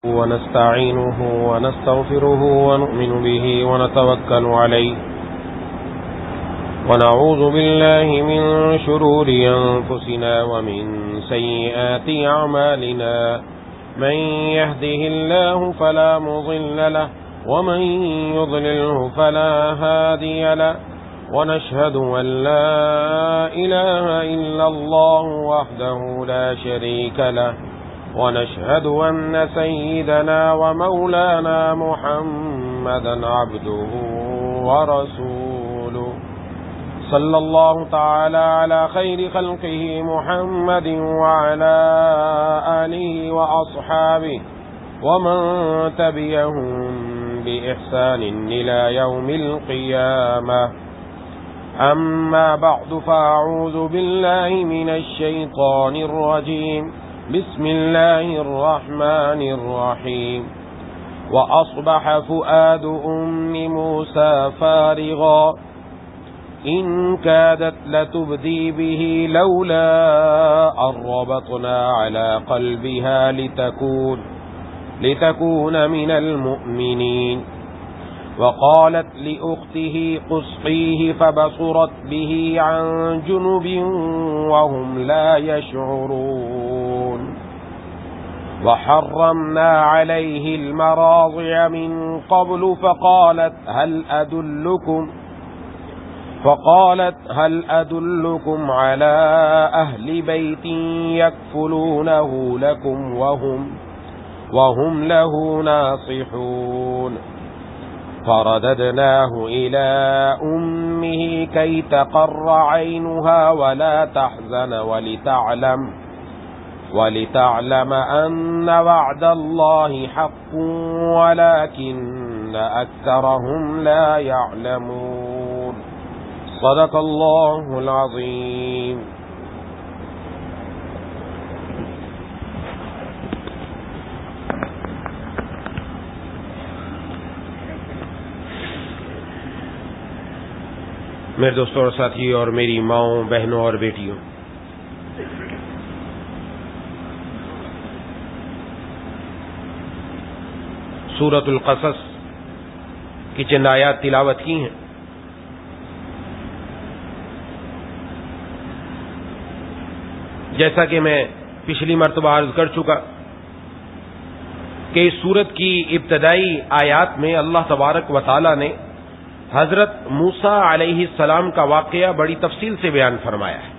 ونستعينه ونستغفره ونؤمن به ونتوكل عليه ونعوذ بالله من شرور أنفسنا ومن سيئات أعمالنا من يهده الله فلا مضل له ومن يضلله فلا هادي له ونشهد أن لا إله إلا الله وحده لا شريك له ونشهد أن سيدنا ومولانا محمدا عبده ورسوله صلى الله تعالى على خير خلقه محمد وعلى آله وأصحابه ومن تبعهم بإحسان إلى يوم القيامة. أما بعد فأعوذ بالله من الشيطان الرجيم. بسم الله الرحمن الرحيم. وأصبح فؤاد أم موسى فارغا إن كادت لتبدي به لولا أن ربطنا على قلبها لتكون من المؤمنين. وقالت لأخته قصيه فبصرت به عن جنب وهم لا يشعرون. وحرمنا عليه المراضع من قبل فقالت هل أدلكم على أهل بيت يكفلونه لكم وهم له ناصحون. فرددناه إلى أمه كي تقر عينها ولا تحزن ولتعلم أن وعد الله حق ولكن أكثرهم لا يعلمون. صدق الله العظيم. میرے دوستوں اور ساتھیوں اور میری ماؤں بہنوں اور بیٹیوں، سورۃ القصص کی چند آیات تلاوت کی ہیں. جیسا کہ میں پچھلی مرتبہ عرض کر چکا کہ اس سورت کی ابتدائی آیات میں اللہ تبارک و تعالی نے حضرت موسیٰ علیہ السلام کا واقعہ بڑی تفصیل سے بیان فرمایا ہے.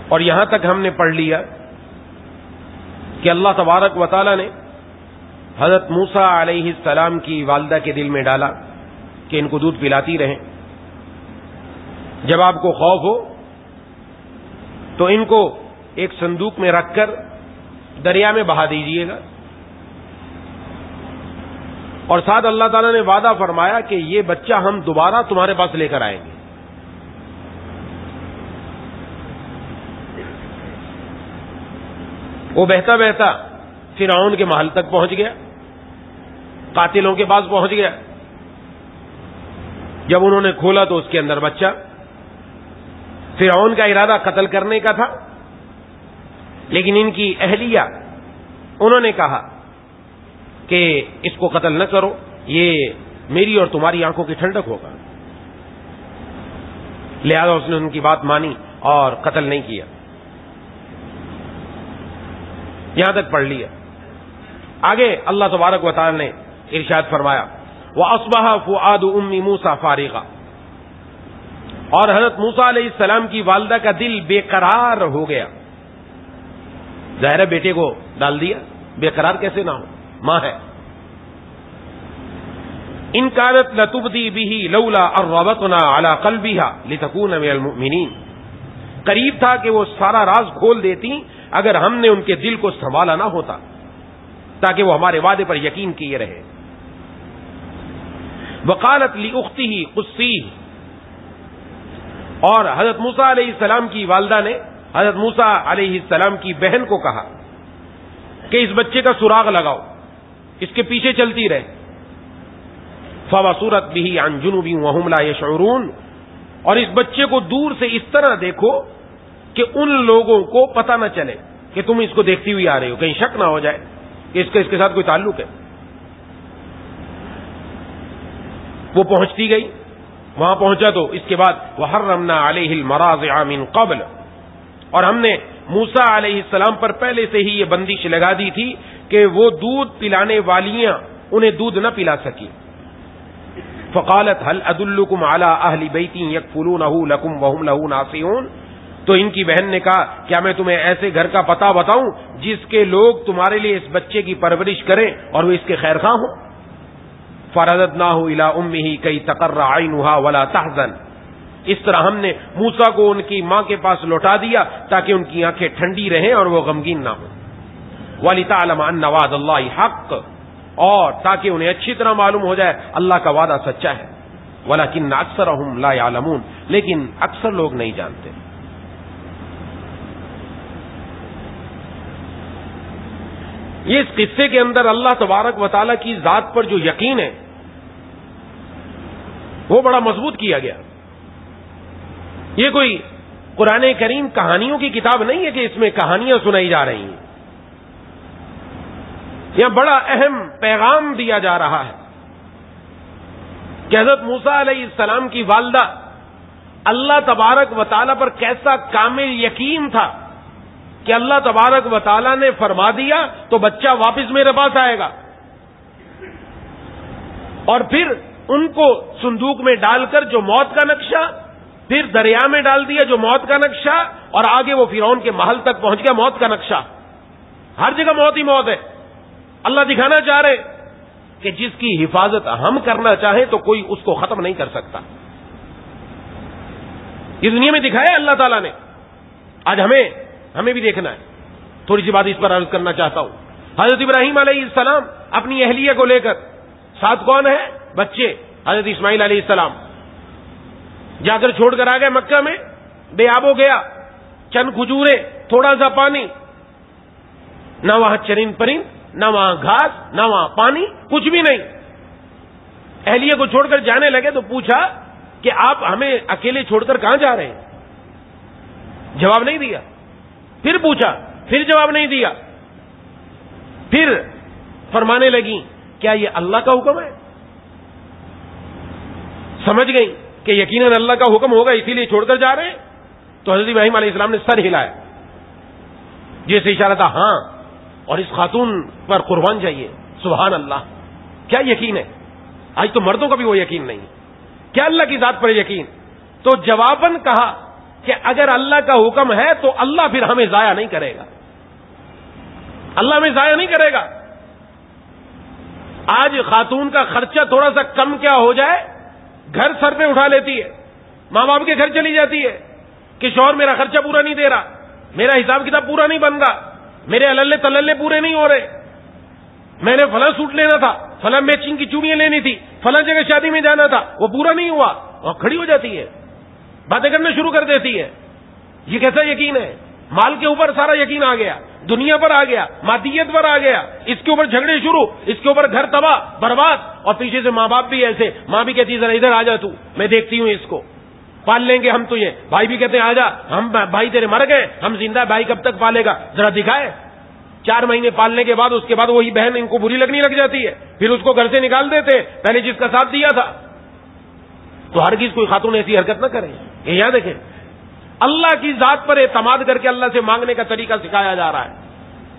اور یہاں تک ہم نے پڑھ لیا کہ اللہ تبارک و تعالی نے حضرت موسیٰ علیہ السلام کی والدہ کے دل میں ڈالا کہ ان کو دودھ پلاتی رہیں. جب آپ کو خوف ہو تو ان کو ایک صندوق میں رکھ کر دریا میں بہا دیجئے گا. اور ساتھ اللہ تعالیٰ نے وعدہ فرمایا کہ یہ بچہ ہم دوبارہ تمہارے پاس لے کر آئیں گے. وہ بہتا بہتا فرعون کے محل تک پہنچ گیا، قاتلوں کے پاس پہنچ گیا. جب انہوں نے کھولا تو اس کے اندر بچہ. فرعون کا ارادہ قتل کرنے کا تھا، لیکن ان کی اہلیہ انہوں نے کہا کہ اس کو قتل نہ کرو، یہ میری اور تمہاری آنکھوں کی ٹھنڈک ہوگا. لہذا اس نے ان کی بات مانی اور قتل نہیں کیا. یہاں تک پڑھ لیا. آگے اللہ تبارک و تعالی نے ارشاد فرمایا وَأَصْبَحَ فُؤَادُ أُمِّ مُوسَى فَارِغًا. اور حضرت موسیٰ علیہ السلام کی والدہ کا دل بے قرار ہو گیا. ظاہر ہے بیٹے کو ڈال دیا، بے قرار کیسے نہ ہو، ماں ہے. إِن كَانَتْ لَتُبْدِي بِهِ لَوْلَا أَن رَّبَطْنَا عَلَى قَلْبِهَا لِتَكُونَ مِنَ الْمُؤْمِنِينَ. قریب تھا کہ وہ سارا راز کھول دیتی اگر ہم نے ان کے دل کو سنبھالا نہ ہوتا تاکہ وہ ہمارے وعدے پر یقین کیے رہے. وقالت لأخته قصيه. اور حضرت موسیٰ علیہ السلام کی والدہ نے حضرت موسیٰ علیہ السلام کی بہن کو کہا کہ اس بچے کا سراغ لگاؤ، اس کے پیچھے چلتی رہے. فَوَصُورَتْ بِهِ عَنْ جُنُوبٍ وَهُمْ لَا يَشْعُرُونَ. اور اس بچے کو دور سے اس طرح دیکھو کہ ان لوگوں کو پتہ نہ چلے کہ تم اس کو دیکھتی ہوئی آ رہی ہو، کہیں شک نہ ہو جائے کہ اس کے ساتھ کوئی تعلق ہے. وہ پہنچتی گئی، وہاں پہنچا تو اس کے بعد وحرمنا علیہ المراضع من قبل، اور ہم نے موسیٰ علیہ السلام پر پہلے سے ہی یہ بندش لگا دی تھی کہ وہ دودھ پلانے والیاں انہیں دودھ نہ پلا سکی. فقالت هل ادلکم علی اہل بیت یکفلونہ لکم وہم لہ ناصحون، تو ان کی بہن نے کہا کیا میں تمہیں ایسے گھر کا پتہ بتاؤں جس کے لوگ تمہارے لیے اس بچے کی پرورش کریں اور وہ اس کے خیر خواہ ہوں. فرددناہ الی امہ کی تقر عینہا ولا تحزن، اس طرح ہم نے موسیٰ کو ان کی ماں کے پاس لوٹا دیا تاکہ ان کی آنکھیں ٹھنڈی رہیں اور وہ غمگین نہ ہوں. وَلِتَعْلَمَ أَنَّ وَعْدَ اللَّهِ حَقٌّ، اور تاکہ انہیں اچھی طرح معلوم ہو جائے اللہ کا وعدہ سچا ہے. وَلَكِنَّ أَكْثَرَهُمْ لَا يَعْلَمُونَ، لیکن اکثر لوگ نہیں جانتے. یہ اس قصے کے اندر اللہ تبارک و تعالیٰ کی ذات پر جو یقین ہے وہ بڑا مضبوط کیا گیا. یہ کوئی قرآن کریم کہانیوں کی کتاب نہیں ہے کہ اس میں کہانیاں سنائی جا رہی ہیں. یہاں بڑا اہم پیغام دیا جا رہا ہے کہ حضرت موسیٰ علیہ السلام کی والدہ اللہ تبارک و تعالیٰ پر کیسا کامل یقین تھا کہ اللہ تبارک و تعالیٰ نے فرما دیا تو بچہ واپس میرے پاس آئے گا. اور پھر ان کو صندوق میں ڈال کر جو موت کا نقشہ، پھر دریا میں ڈال دیا جو موت کا نقشہ، اور آگے وہ فرعون کے محل تک پہنچ گیا موت کا نقشہ. ہر جگہ موت ہی موت ہے. اللہ دکھانا چاہ رہے کہ جس کی حفاظت ہم کرنا چاہیں تو کوئی اس کو ختم نہیں کر سکتا. یہ دنیا میں دکھایا اللہ تعالیٰ نے، آج ہمیں بھی دیکھنا ہے. تھوڑی سی بات اس پر عرض کرنا چاہتا ہوں. حضرت ابراہیم علیہ السلام اپنی اہلیہ کو لے کر، ساتھ کون ہے؟ بچے حضرت اسماعیل علیہ السلام، جا کر چھوڑ کر آ گئے مکہ میں. بے آب ہو گیا، چند کھجورے، تھوڑا سا پانی، نہ وہاں چرند پرند، نہ وہاں گھاس، نہ وہاں پانی، کچھ بھی نہیں. اہلیہ کو چھوڑ کر جانے لگے تو پوچھا کہ آپ ہمیں اکیلے چھوڑ کر کہاں جا رہے ہیں؟ جواب نہیں دیا. پھر پوچھا، پھر جواب نہیں دیا. پھر فرمانے لگی کیا یہ اللہ کا حکم ہے؟ سمجھ گئی کہ یقیناً اللہ کا حکم ہوگا اسی لیے چھوڑ کر جا رہے ہیں. تو حضرت ابراہیم علیہ السلام نے سر ہلایا جیسے اشارہ تھا ہاں، اور اس خاتون پر قربان جائیے. سبحان اللہ، کیا یقین ہے. آج تو مردوں کا بھی وہ یقین نہیں. کیا اللہ کی ذات پر یقین. تو جواباً کہا کہ اگر اللہ کا حکم ہے تو اللہ پھر ہمیں ضائع نہیں کرے گا. اللہ ہمیں ضائع نہیں کرے گا. آج خاتون کا خرچہ تھوڑا سا کم کیا ہو جائے، گھر سر پہ اٹھا لیتی ہے، ماں باپ کے گھر چلی جاتی ہے کہ شوہر میرا خرچہ پورا نہیں دے رہا، میرا حساب کتاب پورا نہیں بن رہا، میرے اللے تللے پورے نہیں ہو رہے، میں نے فلاں سوٹ لینا تھا، فلاں میچنگ کی چوڑیاں لینی تھی، فلاں جگہ شادی میں جانا تھا، وہ پورا نہیں ہوا. وہاں کھڑی ہو جاتی ہے، باتیں کرنا شروع کر دیتی ہے. یہ کیسا یقین ہے؟ مال کے اوپر سارا یقین آ گیا، دنیا پر آ گیا، مادیت پر آ گیا، اس کے اوپر جھگڑے شروع، اس کے اوپر گھر تباہ برباد. اور پیچھے سے ماں باپ بھی ایسے، ماں بھی کہتی ہے ذرا ادھر آ جا تو، میں دیکھتی ہوں اس کو، پال لیں گے ہم تجھے. بھائی بھی کہتے ہیں آ جا، ہم بھائی تیرے مر گئے، ہم زندہ، بھائی کب تک پالے گا، ذرا دکھائے. 4 مہینے پالنے کے بعد اس کے بعد وہی بہن ان کو بری لگنے لگ جاتی ہے، پھر اس کو گھر سے نکال دیتے پہلے جس کا ساتھ دیا تھا. تو ہرگز کوئی خاتون ایسی حرکت نہ کرے. یہ یہاں دیکھیں، اللہ کی ذات پر اعتماد کر کے اللہ سے مانگنے کا طریقہ سکھایا جا رہا ہے.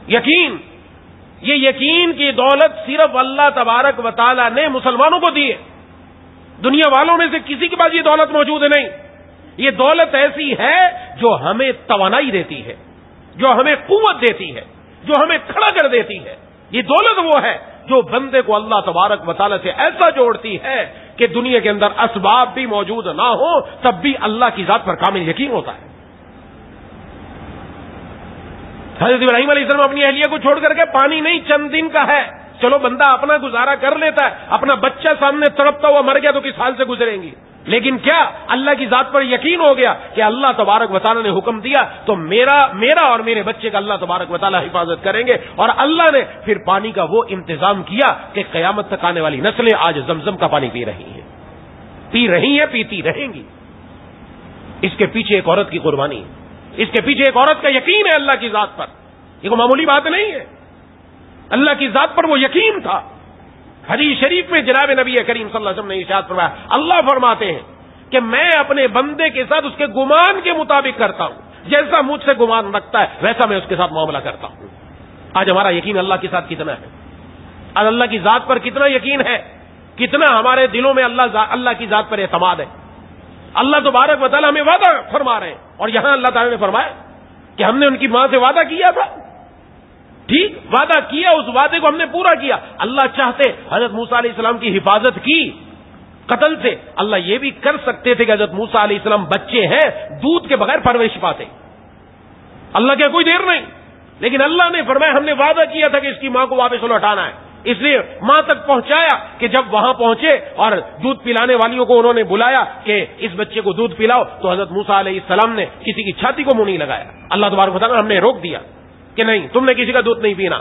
یقین، یہ یقین کی دولت صرف اللہ تبارک و تعالی نے مسلمانوں کو دی ہے. دنیا والوں میں سے کسی کے پاس یہ دولت موجود نہیں. یہ دولت ایسی ہے جو ہمیں توانائی دیتی ہے، جو ہمیں قوت دیتی ہے، جو ہمیں کھڑا کر دیتی ہے. یہ دولت وہ ہے جو بندے کو اللہ تبارک و تعالی سے ایسا جوڑتی ہے کہ دنیا کے اندر اسباب بھی موجود نہ ہو تب بھی اللہ کی ذات پر کامل یقین ہوتا ہے. حضرت ابراہیم علیہ السلام اپنی اہلیہ کو چھوڑ کر کے، پانی نہیں چند دن کا ہے، چلو بندہ اپنا گزارا کر لیتا ہے، اپنا بچہ سامنے تڑپتا ہوا مر گیا تو کس حال سے گزریں گی. لیکن کیا اللہ کی ذات پر یقین ہو گیا کہ اللہ تبارک و تعالیٰ نے حکم دیا تو میرا اور میرے بچے کا اللہ تبارک و تعالیٰ حفاظت کریں گے. اور اللہ نے پھر پانی کا وہ انتظام کیا کہ قیامت تک آنے والی نسلیں آج زمزم کا پانی پی رہی ہیں، پیتی رہیں گی. اس کے پیچھے ایک عورت کی قربانی ہے، اس کے پیچھے ایک عورت کا یقین ہے اللہ کی ذات پر. یہ کوئی معمولی بات نہیں ہے، اللہ کی ذات پر وہ یقین تھا. حدیث شریف میں جناب نبی کریم صلی اللہ علیہ وسلم نے ارشاد فرمایا، اللہ فرماتے ہیں کہ میں اپنے بندے کے ساتھ اس کے گمان کے مطابق کرتا ہوں، جیسا مجھ سے گمان رکھتا ہے ویسا میں اس کے ساتھ معاملہ کرتا ہوں. آج ہمارا یقین اللہ کے ساتھ کتنا ہے؟ آج اللہ کی ذات پر کتنا یقین ہے؟ کتنا ہمارے دلوں میں اللہ کی ذات پر اعتماد ہے؟ اللہ تبارک و تعالیٰ ہمیں وعدہ فرما رہے ہیں، اور یہاں اللہ تعالیٰ نے فرمایا کہ ہم نے ان کی ماں سے وعدہ کیا تھا. ٹھیک، وعدہ کیا، اس وعدے کو ہم نے پورا کیا. اللہ چاہتے حضرت موسیٰ علیہ السلام کی حفاظت کی قتل سے. اللہ یہ بھی کر سکتے تھے کہ حضرت موسیٰ علیہ السلام بچے ہیں، دودھ کے بغیر پرورش پاتے. اللہ کے کوئی دیر نہیں، لیکن اللہ نے فرمایا ہم نے وعدہ کیا تھا کہ اس کی ماں کو واپس لوٹانا ہے. اس لیے ماں تک پہنچایا کہ جب وہاں پہنچے اور دودھ پلانے والیوں کو انہوں نے بلایا کہ اس بچے کو دودھ پلاؤ، تو حضرت موسیٰ علیہ السلام نے کسی کی چھاتی کو منہ نہیں لگایا. اللہ تبارک و تعالیٰ ہم نے روک دیا کہ نہیں، تم نے کسی کا دودھ نہیں پینا.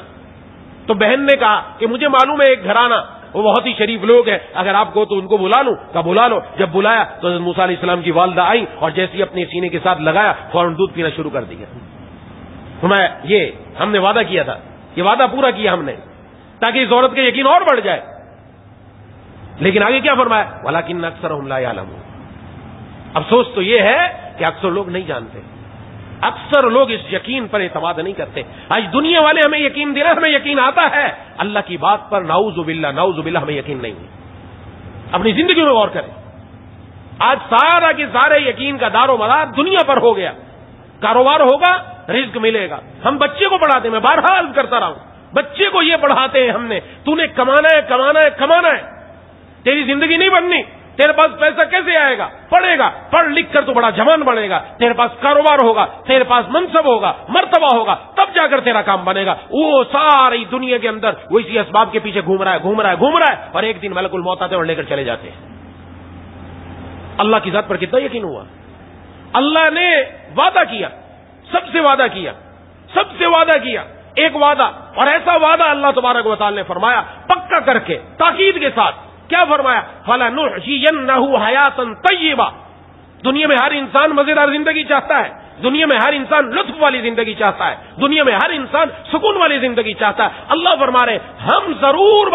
تو بہن نے کہا کہ مجھے معلوم ہے ایک گھرانہ، وہ بہت ہی شریف لوگ ہیں، اگر آپ کو تو ان کو بلا لوں. کہا بلا لو. جب بلایا تو حضرت موسیٰ علیہ السلام کی والدہ آئی اور جیسے ہی اپنے سینے کے ساتھ لگایا فوراً دودھ پینا شروع کر دیا. فرمایا یہ ہم نے وعدہ کیا تھا، یہ وعدہ پورا کیا ہم نے تاکہ اس عورت کا یقین اور بڑھ جائے. لیکن آگے کیا فرمایا؟ وَلَكِنَّ أَكْثَرَهُمْ لَا يَعْلَمُونَ. افسوس تو یہ ہے کہ اکثر لوگ نہیں جانتے، اکثر لوگ اس یقین پر اعتماد نہیں کرتے. آج دنیا والے ہمیں یقین دے رہے ہیں، ہمیں یقین آتا ہے، اللہ کی بات پر نعوذ باللہ ہمیں یقین نہیں ہے. اپنی زندگی میں غور کریں. آج سارا کے سارے یقین کا دار و مدار دنیا پر ہو گیا. کاروبار ہوگا، رزق ملے گا. ہم بچے کو پڑھاتے ہیں، میں بارہا عرض کرتا رہا ہوں، بچے کو یہ پڑھاتے ہیں ہم نے، تو نے کمانا ہے کمانا ہے کمانا ہے، تیری زندگی نہیں بننی، تیرے پاس پیسہ کیسے آئے گا؟ پڑھے گا، پڑھ لکھ کر تو بڑا جوان بنے گا، تیرے پاس کاروبار ہوگا، تیرے پاس منصب ہوگا، مرتبہ ہوگا، تب جا کر تیرا کام بنے گا. وہ ساری دنیا کے اندر وہ اسی اسباب کے پیچھے گھوم رہا ہے اور ایک دن ملک الموت آتے اور لے کر چلے جاتے ہیں. اللہ کی ذات پر کتنا یقین ہوا؟ اللہ نے وعدہ کیا، سب سے وعدہ کیا ایک وعدہ، اور ایسا وعدہ اللہ تبارک و تعالی نے فرمایا پکا کر کے تاکید کے ساتھ. کیا فرمایا؟ فَلَنُحْيِيَنَّهُ حَيَاةً طَيِّبَةً. دنیا میں ہر انسان مزیدار زندگی چاہتا ہے، دنیا میں ہر انسان لطف والی زندگی چاہتا ہے، دنیا میں ہر انسان سکون والی زندگی چاہتا ہے. اللہ فرما رہے ہم ضرور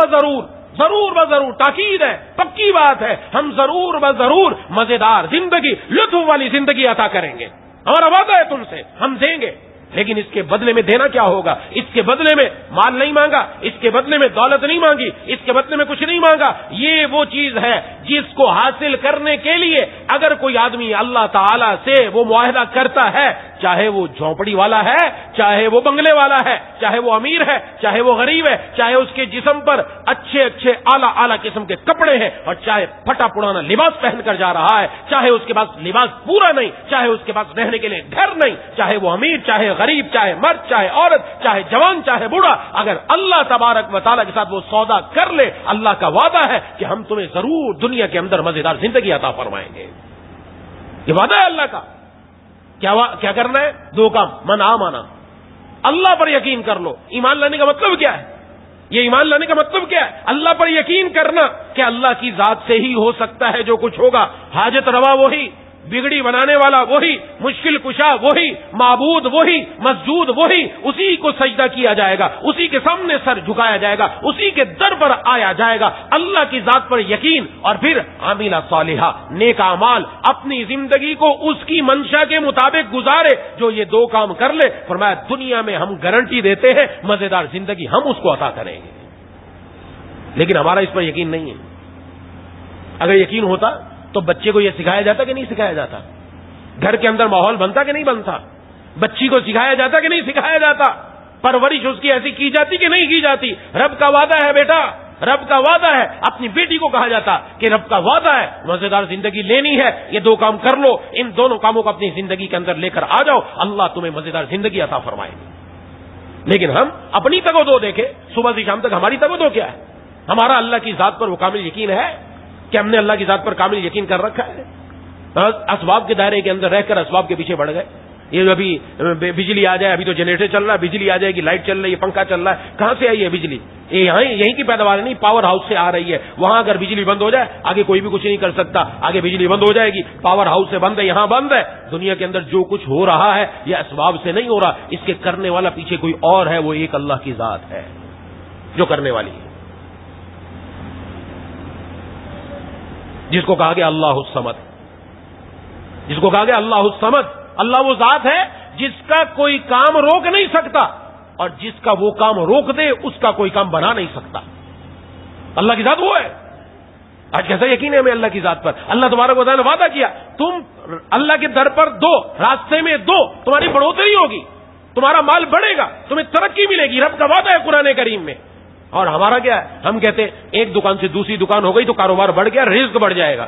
بضرور تاکید ہے، پکی بات ہے، ہم ضرور بضرور مزیدار زندگی، لطف والی زندگی عطا کریں گے. ہمارا وعدہ ہے تم سے، ہم دیں گے. لیکن اس کے بدلے میں دینا کیا ہوگا؟ اس کے بدلے میں مال نہیں مانگا، اس کے بدلے میں دولت نہیں مانگی، اس کے بدلے میں کچھ نہیں مانگا. یہ وہ چیز ہے جس کو حاصل کرنے کے لیے اگر کوئی آدمی اللہ تعالی سے وہ معاہدہ کرتا ہے، چاہے وہ جھونپڑی والا ہے، چاہے وہ بنگلے والا ہے، چاہے وہ امیر ہے، چاہے وہ غریب ہے، چاہے اس کے جسم پر اچھے اعلیٰ قسم کے کپڑے ہیں، اور چاہے پھٹا پرانا لباس پہن کر جا رہا ہے، چاہے اس کے پاس لباس پورا نہیں، چاہے اس کے پاس رہنے کے لیے گھر نہیں، چاہے وہ امیر، چاہے غریب، چاہے مرد، چاہے عورت، چاہے جوان، چاہے بوڑھا، اگر اللہ تبارک و تعالیٰ کے ساتھ وہ سودا کر لے، اللہ کا وعدہ ہے کہ ہم تمہیں ضرور دنیا کے اندر مزیدار زندگی عطا فرمائیں گے. یہ وعدہ ہے اللہ کا. کیا کرنا ہے؟ دو کام. من آمنا، اللہ پر یقین کر لو. ایمان لانے کا مطلب کیا ہے؟ یہ ایمان لانے کا مطلب کیا ہے؟ اللہ پر یقین کرنا کہ اللہ کی ذات سے ہی ہو سکتا ہے جو کچھ ہوگا. حاجت روا وہی، بگڑی بنانے والا وہی، مشکل کشا وہی، معبود وہی، مسجود وہی. اسی کو سجدہ کیا جائے گا، اسی کے سامنے سر جھکایا جائے گا، اسی کے در پر آیا جائے گا. اللہ کی ذات پر یقین، اور پھر عاملہ صالحہ، نیک اعمال، اپنی زندگی کو اس کی منشا کے مطابق گزارے. جو یہ دو کام کر لے، فرمایا دنیا میں ہم گارنٹی دیتے ہیں مزیدار زندگی ہم اس کو عطا کریں گے. لیکن ہمارا اس پر یقین نہیں ہے. اگر یقین ہوتا تو بچے کو یہ سکھایا جاتا کہ نہیں سکھایا جاتا؟ گھر کے اندر ماحول بنتا کہ نہیں بنتا؟ بچی کو سکھایا جاتا کہ نہیں سکھایا جاتا؟ پرورش اس کی ایسی کی جاتی کہ نہیں کی جاتی؟ رب کا وعدہ ہے بیٹا، رب کا وعدہ ہے. اپنی بیٹی کو کہا جاتا کہ رب کا وعدہ ہے، مزیدار زندگی لینی ہے، یہ دو کام کر لو، ان دونوں کاموں کو اپنی زندگی کے اندر لے کر آ جاؤ، اللہ تمہیں مزیدار زندگی عطا فرمائے گی. لیکن ہم اپنی تگودو دیکھیں، صبح سے شام تک ہماری تگودو کیا ہے؟ ہمارا اللہ کی ذات پر وہ کامل یقین ہے کہ ہم نے اللہ کی ذات پر کامل یقین کر رکھا ہے؟ اسباب کے دائرے کے اندر رہ کر اسباب کے پیچھے بڑھ گئے. یہ جو ابھی بجلی آ جائے، ابھی تو جنریٹر چل رہا ہے، بجلی آ جائے گی، لائٹ چل رہی ہے، پنکھا چل رہا ہے، کہاں سے آئی ہے بجلی؟ یہ یہیں کی پیداوار نہیں، پاور ہاؤس سے آ رہی ہے. وہاں اگر بجلی بند ہو جائے آگے کوئی بھی کچھ نہیں کر سکتا، آگے بجلی بند ہو جائے گی، پاور ہاؤس سے بند ہے، یہاں بند ہے. دنیا کے اندر جو کچھ ہو رہا ہے یہ اسباب سے نہیں ہو رہا، اس کے کرنے والا پیچھے کوئی اور ہے، وہ ایک اللہ کی ذات ہے جو کرنے والی ہے، جس کو کہا گیا اللہ الصمد، جس کو کہا گیا اللہ الصمد. اللہ وہ ذات ہے جس کا کوئی کام روک نہیں سکتا، اور جس کا وہ کام روک دے اس کا کوئی کام بنا نہیں سکتا. اللہ کی ذات وہ ہے. آج کیسا یقین ہے ہمیں اللہ کی ذات پر؟ اللہ تبارک و تعالیٰ نے وعدہ کیا، تم اللہ کے در پر دو، راستے میں دو، تمہاری بڑھوتری ہوگی، تمہارا مال بڑھے گا، تمہیں ترقی ملے گی. رب کا وعدہ ہے قرآن کریم میں. اور ہمارا کیا ہے؟ ہم کہتے ہیں ایک دکان سے دوسری دکان ہو گئی تو کاروبار بڑھ گیا، رزق بڑھ جائے گا.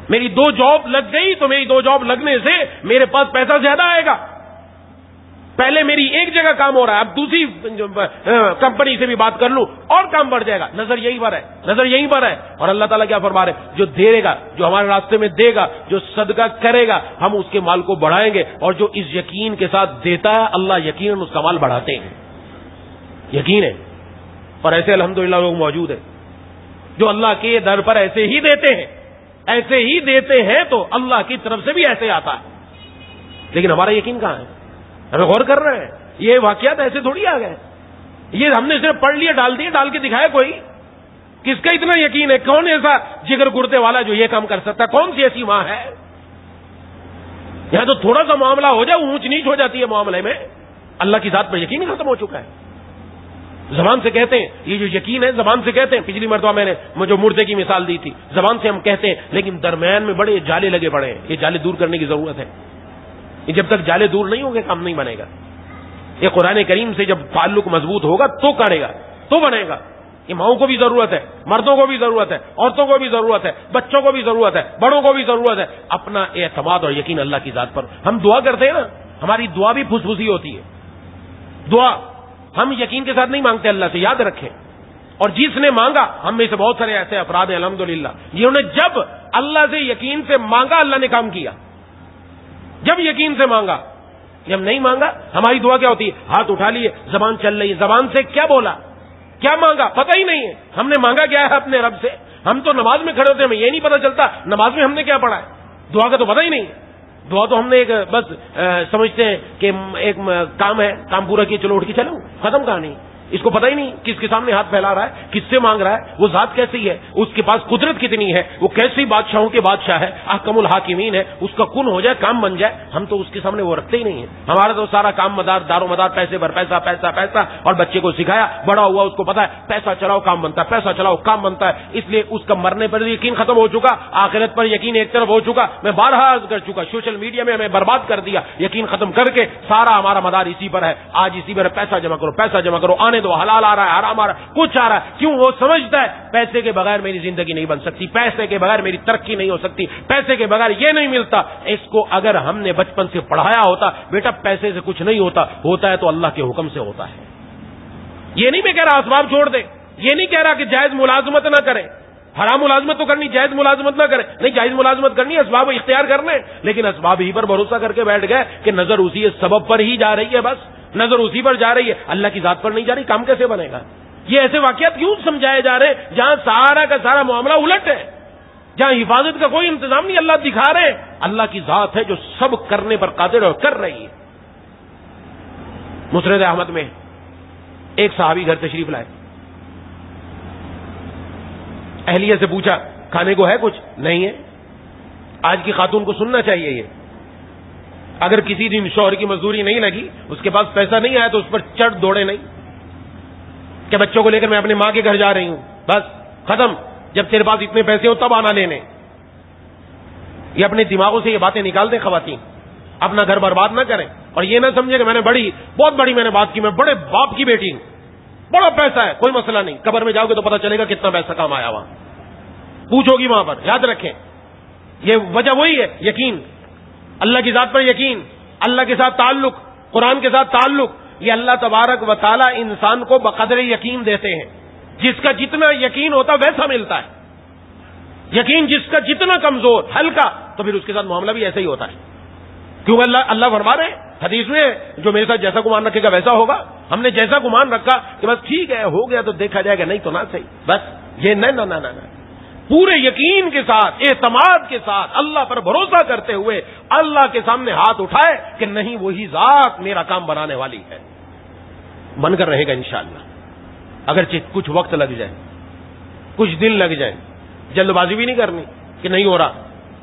میری 2 جاب لگ گئی تو میری 2 جاب لگنے سے میرے پاس پیسہ زیادہ آئے گا. پہلے میری ایک جگہ کام ہو رہا ہے، اب دوسری کمپنی سے بھی بات کر لوں اور کام بڑھ جائے گا. نظر یہی پر ہے، نظر یہی پر ہے. اور اللہ تعالیٰ کیا فرما رہے ہیں؟ جو دے گا، جو ہمارے راستے میں دے گا، جو صدقہ کرے گا، ہم اس کے مال کو بڑھائیں گے. اور جو اس یقین کے ساتھ دیتا ہے اللہ یقیناً اس کا مال بڑھاتے ہیں. یقین ہے. اور ایسے الحمدللہ لوگ موجود ہیں جو اللہ کے در پر ایسے ہی دیتے ہیں، ایسے ہی دیتے ہیں تو اللہ کی طرف سے بھی ایسے آتا ہے. لیکن ہمارا یقین کہاں ہے؟ ہمیں غور کر رہے ہیں. یہ واقعات ایسے تھوڑی آ گئے، یہ ہم نے صرف پڑھ لیا، ڈال کے دکھایا. کوئی کس کا اتنا یقین ہے؟ کون ایسا جگر گردے والا جو یہ کام کر سکتا ہے؟ کون سی ایسی ماں ہے؟ یہاں تو تھوڑا سا معاملہ ہو جائے اونچ نیچ ہو جاتی ہے معاملے میں. اللہ کی ذات پر یقین ختم ہو چکا ہے. زبان سے کہتے ہیں، یہ جو یقین ہے زبان سے کہتے ہیں. پچھلی مرتبہ میں نے جو مردے کی مثال دی تھی، زبان سے ہم کہتے ہیں لیکن درمیان میں بڑے جالے لگے پڑے ہیں. یہ جالے دور کرنے کی ضرورت ہے. جب تک جالے دور نہیں ہوں گے کام نہیں بنے گا. یہ قرآن کریم سے جب تعلق مضبوط ہوگا تو کرے گا، تو بنے گا. یہ ماؤں کو بھی ضرورت ہے، مردوں کو بھی ضرورت ہے، عورتوں کو بھی ضرورت ہے، بچوں کو بھی ضرورت ہے، بڑوں کو بھی ضرورت ہے. اپنا اعتماد اور یقین اللہ کی ذات پر. ہم دعا کرتے ہیں نا، ہماری دعا بھی پھس پھسی ہوتی ہے. دعا ہم یقین کے ساتھ نہیں مانگتے اللہ سے، یاد رکھیں. اور جس نے مانگا، ہم میں سے بہت سارے ایسے افراد ہیں الحمدللہ جنہوں نے جب اللہ سے یقین سے مانگا اللہ نے کام کیا. جب یقین سے مانگا، جب نہیں مانگا ہماری دعا کیا ہوتی ہے؟ ہاتھ اٹھا لیے، زبان چل رہی ہے، زبان سے کیا بولا، کیا مانگا پتہ ہی نہیں ہے. ہم نے مانگا کیا ہے اپنے رب سے؟ ہم تو نماز میں کھڑے ہوتے ہیں، ہمیں یہ نہیں پتا چلتا نماز میں ہم نے کیا پڑھا ہے. دعا کا تو پتہ ہی نہیں. دعا تو ہم نے ایک بس سمجھتے ہیں کہ ایک کام ہے، کام پورا کیے چلو اٹھ کے چلو، ختم کہانی. اس کو پتہ ہی نہیں کس کے سامنے ہاتھ پھیلا رہا ہے، کس سے مانگ رہا ہے، وہ ذات کیسی ہے، اس کے پاس قدرت کتنی ہے، وہ کیسی بادشاہوں کے بادشاہ ہے، احکم الحاکمین ہے، اس کا کن ہو جائے کام بن جائے. ہم تو اس کے سامنے وہ رکھتے ہی نہیں ہیں. ہمارا تو سارا کام مدار دار و مدار پیسے پر پیسہ پیسہ پیسہ. اور بچے کو سکھایا، بڑا ہوا اس کو پتا ہے پیسہ چلاؤ کام بنتا ہے، پیسہ چلاؤ کام بنتا ہے. اس لیے اس کا مرنے پر یقین ختم ہو چکا، آخرت پر یقین ایک طرف ہو چکا. میں بارہا عرض کر چکا، سوشل میڈیا میں ہمیں برباد کر دیا. یقین ختم کر کے سارا ہمارا مدار اسی پر ہے. آج اسی پر پیسہ جمع کرو، پیسہ جمع کرو، آنے دو، حلال آ رہا ہے، حرام آ رہا ہے، کچھ آ رہا ہے. کیوں؟ وہ سمجھتا ہے پیسے کے بغیر میری زندگی نہیں بن سکتی، پیسے کے بغیر میری ترقی نہیں ہو سکتی، پیسے کے بغیر یہ نہیں ملتا. اس کو اگر ہم نے بچپن سے پڑھایا ہوتا بیٹا پیسے سے کچھ نہیں ہوتا، ہوتا ہے تو اللہ کے حکم سے ہوتا ہے. یہ نہیں میں کہہ رہا اسباب چھوڑ دے، یہ نہیں کہہ رہا کہ جائز ملازمت نہ کرے. حرام ملازمت تو کرنی، جائز ملازمت نہ کرے. نہیں، جائز ملازمت کرنی، اسباب اختیار کرنے. لیکن اسباب ہی پر بھروسہ کر کے بیٹھ گئے کہ نظر اسی سبب پر ہی جا رہی ہے، بس نظر اسی پر جا رہی ہے، اللہ کی ذات پر نہیں جا رہی. کام کیسے بنے گا؟ یہ ایسے واقعات کیوں سمجھائے جا رہے ہیں جہاں سارا کا سارا معاملہ الٹ ہے، جہاں حفاظت کا کوئی انتظام نہیں. اللہ دکھا رہے ہیں اللہ کی ذات ہے جو سب کرنے پر قادر اور کر رہی ہے. مسند احمد میں ایک صحابی گھر تشریف لائے، اہلیہ سے پوچھا کھانے کو ہے کچھ؟ نہیں ہے. آج کی خاتون کو سننا چاہیے یہ. اگر کسی دن شوہر کی مزدوری نہیں لگی، اس کے پاس پیسہ نہیں آیا تو اس پر چڑھ دوڑے نہیں کہ بچوں کو لے کر میں اپنے ماں کے گھر جا رہی ہوں، بس ختم. جب تیرے پاس اتنے پیسے ہو تب آنا لینے. یہ اپنے دماغوں سے یہ باتیں نکال دیں خواتین، اپنا گھر برباد نہ کریں. اور یہ نہ سمجھے کہ میں نے بہت بڑی میں نے بات کی، میں بڑے باپ کی بیٹی ہوں، بڑا پیسہ ہے، کوئی مسئلہ نہیں. قبر میں جاؤ گے تو پتہ چلے گا کتنا پیسہ کام آیا وہاں، پوچھو گی وہاں پر. یاد رکھیں یہ وجہ وہی ہے، یقین، اللہ کی ذات پر یقین، اللہ کے ساتھ تعلق، قرآن کے ساتھ تعلق. یہ اللہ تبارک و تعالی انسان کو بقدر یقین دیتے ہیں. جس کا جتنا یقین ہوتا ویسا ملتا ہے. یقین جس کا جتنا کمزور، ہلکا، تو پھر اس کے ساتھ معاملہ بھی ایسا ہی ہوتا ہے. کیونکہ اللہ فرما رہے ہیں حدیث میں جو میرے ساتھ جیسا گمان رکھے گا ویسا ہوگا. ہم نے جیسا گمان رکھا کہ بس ٹھیک ہے ہو گیا تو دیکھا جائے گا, نہیں تو نہ صحیح, بس یہ نہ پورے یقین کے ساتھ اعتماد کے ساتھ اللہ پر بھروسہ کرتے ہوئے اللہ کے سامنے ہاتھ اٹھائے کہ نہیں وہی ذات میرا کام بنانے والی ہے, بن کر رہے گا انشاءاللہ. اگرچہ کچھ وقت لگ جائے, کچھ دن لگ جائیں, جلد بازی بھی نہیں کرنی کہ نہیں ہو رہا.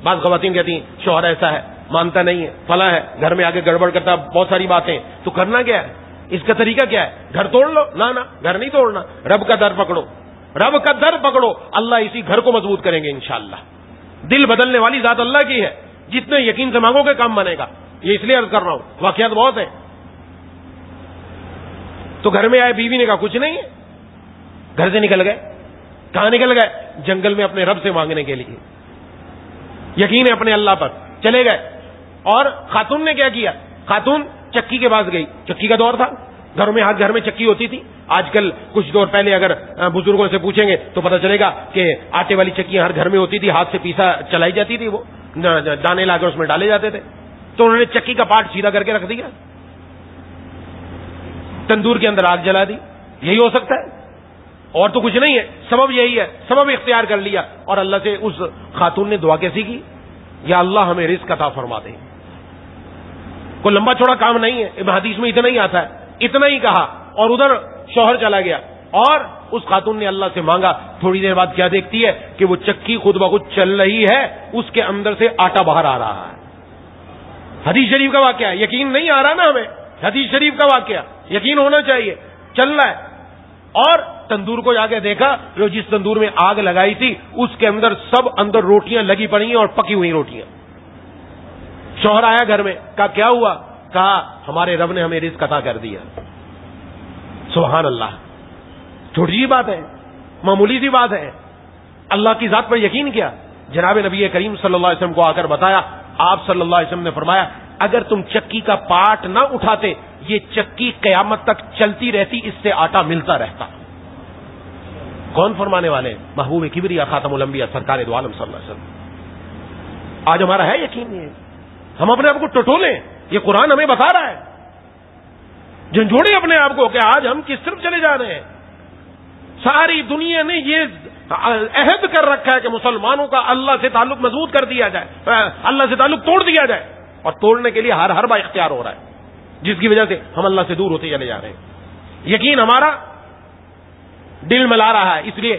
بعض خواتین کہتی ہیں شوہر ایسا ہے, مانتا نہیں ہے, فلاں ہے, گھر میں آگے گڑبڑ کرتا, بہت ساری باتیں, تو کرنا کیا ہے, اس کا طریقہ کیا ہے, گھر توڑ لو. نہ گھر نہیں توڑنا, رب کا در پکڑو, رب کا در پکڑو, اللہ اسی گھر کو مضبوط کریں گے انشاءاللہ. دل بدلنے والی ذات اللہ کی ہے, جتنے یقین سے مانگو گے کام بنے گا. یہ اس لیے عرض کر رہا ہوں, واقعات بہت ہیں. تو گھر میں آئے, بیوی نے کہا کچھ نہیں ہے, گھر سے نکل گئے. کہاں نکل گئے؟ جنگل میں اپنے رب سے مانگنے کے لیے. یقین ہے اپنے اللہ پر, چلے گئے. اور خاتون نے کیا کیا, خاتون چکی کے پاس گئی. چکی کا دور تھا, گھروں میں گھر میں چکی ہوتی تھی. آج کل کچھ دور پہلے اگر بزرگوں سے پوچھیں گے تو پتہ چلے گا کہ آٹے والی چکیاں ہر گھر میں ہوتی تھی, ہاتھ سے پیسا چلائی جاتی تھی, وہ دانے لا کر اس میں ڈالے جاتے تھے. تو انہوں نے چکی کا پارٹ سیدھا کر کے رکھ دیا, تندور کے اندر آگ جلا دی. یہی ہو سکتا ہے, اور تو کچھ نہیں ہے. سبب یہی ہے, سبب اختیار کر لیا. اور اللہ سے اس خاتون نے دعا کیسی کی, یا اللہ ہمیں رزق عطا فرما دے. کوئی لمبا چوڑا کام نہیں ہے, حدیث میں اتنا ہی آتا ہے, اتنا ہی کہا. اور ادھر شوہر چلا گیا اور اس خاتون نے اللہ سے مانگا. تھوڑی دیر بعد کیا دیکھتی ہے کہ وہ چکی خود بخود چل رہی ہے, اس کے اندر سے آٹا باہر آ رہا ہے. حدیث شریف کا واقعہ, یقین نہیں آ رہا نا ہمیں, حدیث شریف کا واقعہ, یقین ہونا چاہیے. چل رہا ہے. اور تندور کو جا کے دیکھا, جو جس تندور میں آگ لگائی تھی اس کے اندر سب اندر روٹیاں لگی پڑی ہیں, اور پکی ہوئی روٹیاں. شوہر آیا گھر میں, کہا کیا ہوا, کہا ہمارے رب نے ہمیں رزق عطا کر دیا. سبحان اللہ, چھوٹی سی بات ہے, معمولی سی بات ہے. اللہ کی ذات پر یقین کیا. جناب نبی کریم صلی اللہ علیہ وسلم کو آ کر بتایا. آپ صلی اللہ علیہ وسلم نے فرمایا اگر تم چکی کا پارٹ نہ اٹھاتے یہ چکی قیامت تک چلتی رہتی, اس سے آٹا ملتا رہتا. کون فرمانے والے؟ محبوب کبریا خاتم الانبیاء سرکار دو عالم صلی اللہ علیہ وسلم. آج ہمارا ہے یقین نہیں ہے, ہم اپنے آپ کو ٹٹولیں. یہ قرآن ہمیں بتا رہا ہے, جھنجھوڑے اپنے آپ کو کہ آج ہم کس طرف چلے جا رہے ہیں. ساری دنیا نے یہ عہد کر رکھا ہے کہ مسلمانوں کا اللہ سے تعلق مضبوط کر دیا جائے, اللہ سے تعلق توڑ دیا جائے. اور توڑنے کے لیے ہر با اختیار ہو رہا ہے, جس کی وجہ سے ہم اللہ سے دور ہوتے چلے جا رہے ہیں. یقین ہمارا دل ملا رہا ہے. اس لیے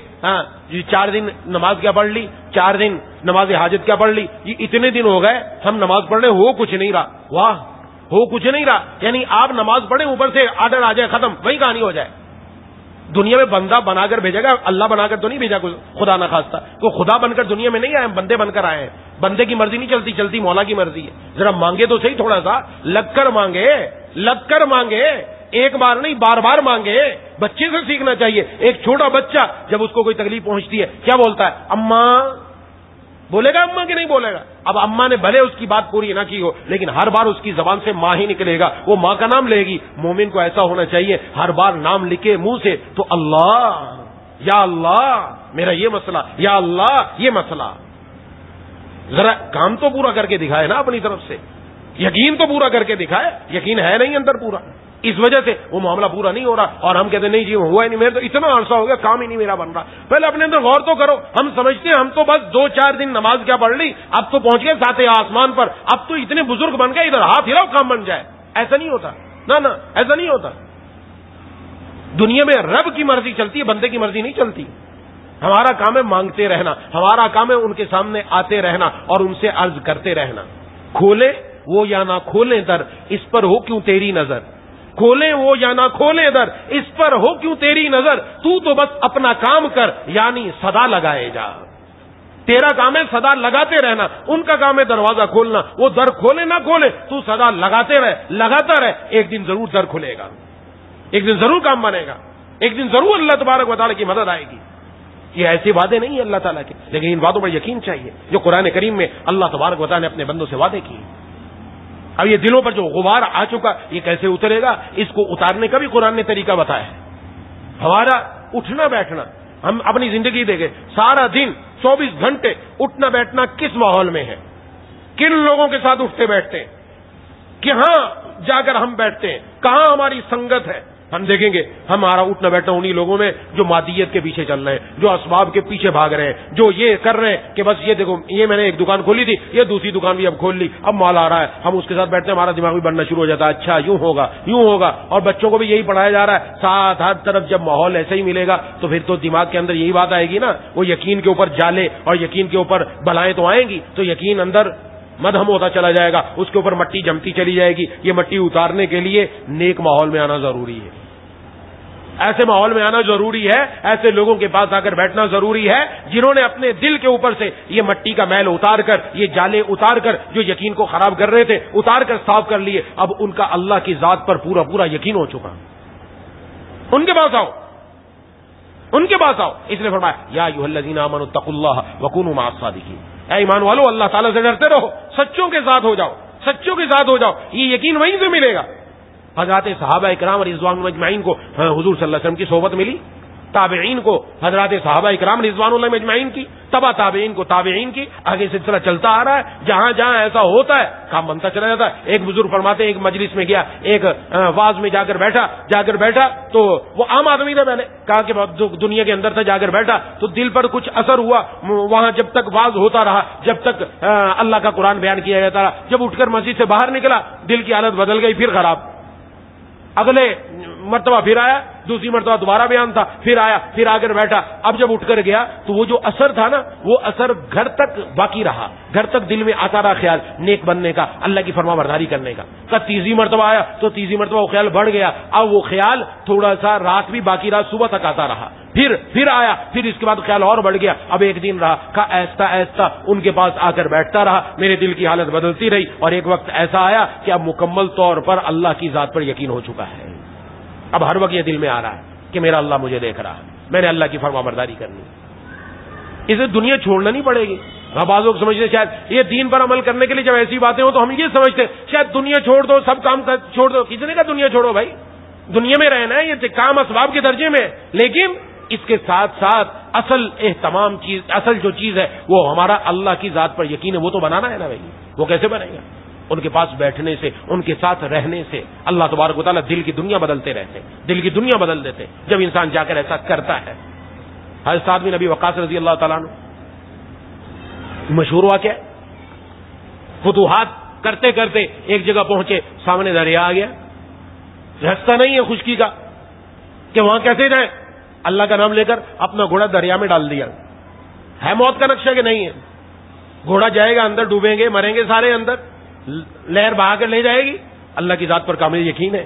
یہ 4 دن نماز کیا پڑھ لی, 4 دن نماز حاجت کیا پڑھ لی, یہ اتنے دن ہو گئے ہم نماز پڑھ رہے, ہو کچھ نہیں رہا. واہ, ہو کچھ نہیں رہا. یعنی آپ نماز پڑھیں, اوپر سے آرڈر آ جائے, ختم, وہی کہانی ہو جائے. دنیا میں بندہ بنا کر بھیجے گا, اللہ بنا کر تو نہیں بھیجا کوئی, خدا نہ خواستہ. کوئی خدا بن کر دنیا میں نہیں آئے, بندے بن کر آئے ہیں. بندے کی مرضی نہیں چلتی, چلتی مولا کی مرضی ہے. ذرا مانگے تو صحیح, تھوڑا سا لگ کر مانگے, لگ کر مانگے, ایک بار نہیں بار بار مانگے. بچے سے سیکھنا چاہیے. ایک چھوٹا بچہ جب اس کو کوئی تکلیف پہنچتی ہے کیا بولتا ہے, اماں. بولے گا اماں کہ نہیں بولے گا؟ اب اماں نے بھلے اس کی بات پوری نہ کی ہو, لیکن ہر بار اس کی زبان سے ماں ہی نکلے گا, وہ ماں کا نام لے گی. مومن کو ایسا ہونا چاہیے, ہر بار نام لکھے منہ سے تو اللہ, یا اللہ میرا یہ مسئلہ, یا اللہ یہ مسئلہ. ذرا کام تو پورا کر کے دکھائے نا اپنی طرف سے, یقین تو پورا کر کے دکھائے. یقین ہے نہیں اندر پورا, اس وجہ سے وہ معاملہ پورا نہیں ہو رہا. اور ہم کہتے ہیں نہیں جی ہوا ہی نہیں, میرے تو اتنا عرصہ ہو گیا کام ہی نہیں میرا بن رہا. پہلے اپنے اندر غور تو کرو. ہم سمجھتے ہیں ہم تو بس 2-4 دن نماز کیا پڑھ لی, اب تو پہنچ گئے 7 آسمان پر, اب تو اتنے بزرگ بن گئے, ادھر ہاتھ ہلاؤ کام بن جائے. ایسا نہیں ہوتا, نہ ایسا نہیں ہوتا. دنیا میں رب کی مرضی چلتی ہے, بندے کی مرضی نہیں چلتی. ہمارا کام ہے مانگتے رہنا, ہمارا کام ہے ان کے سامنے آتے رہنا اور ان سے عرض کرتے رہنا. کھولے وہ یا نہ کھولیں در, اس پر ہو کیوں تیری نظر. کھولیں وہ یا نہ کھولیں در, اس پر ہو کیوں تیری نظر. تو بس اپنا کام کر, یعنی صدا لگائے جا. تیرا کام ہے صدا لگاتے رہنا, ان کا کام ہے دروازہ کھولنا. وہ در کھولے نہ کھولے, تو صدا لگاتے رہے, لگاتا رہے. ایک دن ضرور در کھلے گا, ایک دن ضرور کام بنے گا, ایک دن ضرور اللہ تبارک و تعالیٰ کی مدد آئے گی. یہ ایسے وعدے نہیں ہیں اللہ تعالیٰ کے, لیکن ان وعدوں پر یقین چاہیے جو قرآن کریم میں اللہ تبارک و تعالیٰ نے اپنے بندوں سے وعدے کیے. اب یہ دلوں پر جو غبار آ چکا, یہ کیسے اترے گا, اس کو اتارنے کا بھی قرآن نے طریقہ بتایا ہے. ہمارا اٹھنا بیٹھنا, ہم اپنی زندگی دیکھیں, سارا دن 24 گھنٹے اٹھنا بیٹھنا کس ماحول میں ہے, کن لوگوں کے ساتھ اٹھتے بیٹھتے ہیں. کہاں جا کر ہم بیٹھتے ہیں، کہاں ہماری سنگت ہے، ہم دیکھیں گے ہمارا اٹھنا بیٹھنا انہی لوگوں میں جو مادیت کے پیچھے چل رہے ہیں، جو اسباب کے پیچھے بھاگ رہے ہیں، جو یہ کر رہے ہیں کہ بس یہ دیکھو یہ میں نے ایک دکان کھولی تھی، یہ دوسری دکان بھی اب کھول لی، اب مال آ رہا ہے، ہم اس کے ساتھ بیٹھتے ہیں، ہمارا دماغ بھی بننا شروع ہو جاتا ہے، اچھا یوں ہوگا یوں ہوگا، اور بچوں کو بھی یہی پڑھایا جا رہا ہے ساتھ، ہر طرف جب ماحول ایسے ہی ملے گا تو پھر تو دماغ کے اندر یہی بات آئے گی نا، وہ یقین کے اوپر جالے اور یقین کے اوپر بلائیں تو آئیں گی، تو یقین اندر مدھم ہوتا چلا جائے گا، اس کے اوپر مٹی جمتی چلی جائے گی۔ یہ مٹی اتارنے کے لیے نیک ماحول میں آنا ضروری ہے، ایسے ماحول میں آنا ضروری ہے، ایسے لوگوں کے پاس آ کر بیٹھنا ضروری ہے جنہوں نے اپنے دل کے اوپر سے یہ مٹی کا میل اتار کر، یہ جالے اتار کر جو یقین کو خراب کر رہے تھے اتار کر صاف کر لیے، اب ان کا اللہ کی ذات پر پورا پورا یقین ہو چکا۔ ان کے پاس آؤ، ان کے پاس آؤ، اس نے فرمایا یا ایھا الذین آمنوا اتقوا اللہ وکونوا مع الصادقین، اے ایمان والو اللہ تعالیٰ سے ڈرتے رہو، سچوں کے ساتھ ہو جاؤ، سچوں کے ساتھ ہو جاؤ، یہ یقین وہیں سے ملے گا۔ حضرات صحابہ اکرام رضوان اللہ اجمعین کو حضور صلی اللہ علیہ وسلم کی صحبت ملی، تابعین کو حضرات صحابہ اکرام رضوان اللہ اجمعین کی، تبع تابعین کو تابعین کی، آگے سلسلہ چلتا آ رہا ہے، جہاں جہاں ایسا ہوتا ہے کام بنتا چلا جاتا ہے۔ ایک بزرگ فرماتے ہیں ایک مجلس میں گیا، ایک واز میں جا کر بیٹھا تو وہ عام آدمی تھا، میں نے کہا کہ دنیا کے اندر تھا، جا کر بیٹھا تو دل پر کچھ اثر ہوا، وہاں جب تک واز ہوتا رہا، جب تک اللہ کا قرآن بیان کیا جاتا رہا، جب اٹھ کر مسجد سے باہر نکلا دل کی حالت بدل گئی، پھر خراب، اگلے مرتبہ پھر آیا، دوسری مرتبہ دوبارہ بیان تھا، پھر آیا، پھر آ کر بیٹھا، اب جب اٹھ کر گیا تو وہ جو اثر تھا نا، وہ اثر گھر تک باقی رہا، گھر تک دل میں آتا رہا خیال نیک بننے کا، اللہ کی فرما برداری کرنے کا۔ تیسری مرتبہ آیا تو تیسری مرتبہ وہ خیال بڑھ گیا، اب وہ خیال تھوڑا سا رات بھی باقی رہا، صبح تک آتا رہا، پھر آیا، پھر اس کے بعد خیال اور بڑھ گیا، اب ایک دن رہا، کہا ایسا ایسا ان کے پاس آ کر بیٹھتا رہا، میرے دل کی حالت بدلتی رہی، اور ایک وقت ایسا آیا کہ اب مکمل طور پر اللہ کی ذات پر یقین ہو چکا ہے۔ اب ہر وقت یہ دل میں آ رہا ہے کہ میرا اللہ مجھے دیکھ رہا ہے، میں نے اللہ کی فرما برداری کرنی، اسے دنیا چھوڑنا نہیں پڑے گی۔ بعض لوگ سمجھتے شاید یہ دین پر عمل کرنے کے لیے جب ایسی باتیں ہوں تو ہم یہ سمجھتے شاید دنیا چھوڑ دو، سب کام چھوڑ دو، کسی نے کہا دنیا چھوڑو بھائی، دنیا میں رہنا ہے، یہ کام اسباب کے درجے میں، لیکن اس کے ساتھ ساتھ اصل جو چیز ہے وہ ہمارا اللہ کی ذات پر یقین ہے، وہ تو بنانا ہے نا بھائی، وہ کیسے بنے گا؟ ان کے پاس بیٹھنے سے، ان کے ساتھ رہنے سے اللہ تبارک و تعالیٰ دل کی دنیا بدلتے رہتے، دل کی دنیا بدل دیتے جب انسان جا کر ایسا کرتا ہے۔ حضرت سعد بن ابی وقاص رضی اللہ تعالیٰ عنہ مشہور واقعہ، فتوحات کرتے کرتے ایک جگہ پہنچے، سامنے دریا آ گیا، راستہ نہیں ہے خشکی کا کہ وہاں کیسے جائیں، اللہ کا نام لے کر اپنا گھوڑا دریا میں ڈال دیا، ہے موت کا نقشہ کہ نہیں ہے، گھوڑا جائے گا اندر، ڈوبیں گے، مریں گے سارے اندر، لہر بہا کر لے جائے گی، اللہ کی ذات پر کامل یقین ہے،